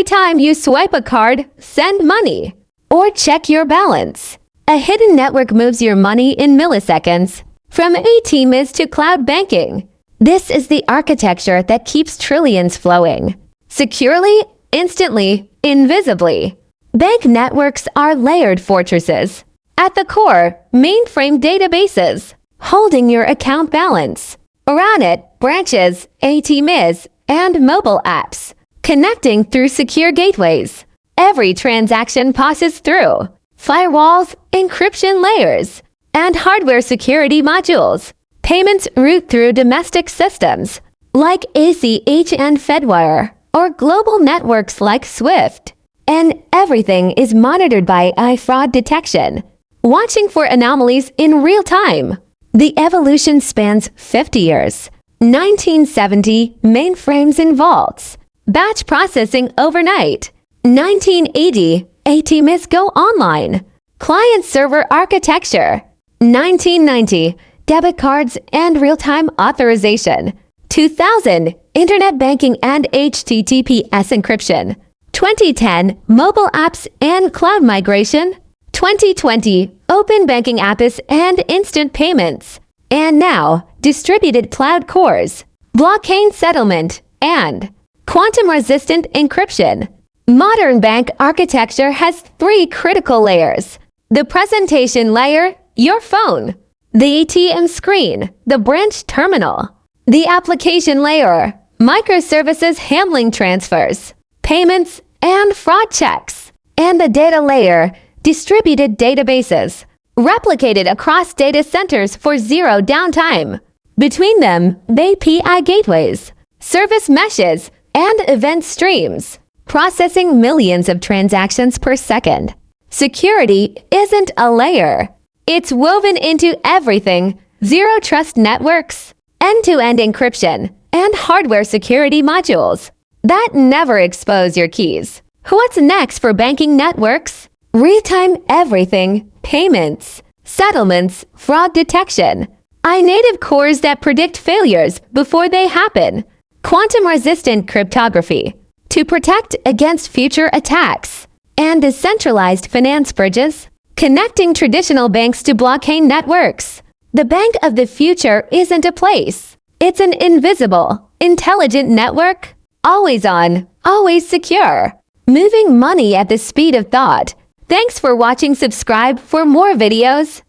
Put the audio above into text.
every time you swipe a card, send money, or check your balance. A hidden network moves your money in milliseconds, from ATMs to cloud banking. This is the architecture that keeps trillions flowing. Securely, instantly, invisibly. Bank networks are layered fortresses. At the core, mainframe databases, holding your account balance. Around it, branches, ATMs, and mobile apps, connecting through secure gateways. Every transaction passes through firewalls, encryption layers, and hardware security modules. Payments route through domestic systems like ACH and Fedwire, or global networks like SWIFT. And everything is monitored by fraud detection, watching for anomalies in real time. The evolution spans 50 years. 1970, mainframes in vaults. Batch processing overnight. 1980, ATMs go online. Client-server architecture. 1990, debit cards and real-time authorization. 2000, internet banking and HTTPS encryption. 2010, mobile apps and cloud migration. 2020, open banking apps and instant payments. And now, distributed cloud cores, blockchain settlement, and quantum-resistant encryption. Modern bank architecture has 3 critical layers. The presentation layer, your phone. The ATM screen, the branch terminal. The application layer, microservices handling transfers, payments, and fraud checks. And the data layer, distributed databases, replicated across data centers for zero downtime. Between them, API gateways, service meshes, and event streams, processing millions of transactions per second. Security isn't a layer. It's woven into everything. Zero trust networks, end-to-end encryption, and hardware security modules that never expose your keys. What's next for banking networks? Real-time everything, payments, settlements, fraud detection, native cores that predict failures before they happen, quantum-resistant cryptography to protect against future attacks, and decentralized finance bridges connecting traditional banks to blockchain networks. The bank of the future isn't a place. It's an invisible, intelligent network, always on, always secure, moving money at the speed of thought. Thanks for watching. Subscribe for more videos.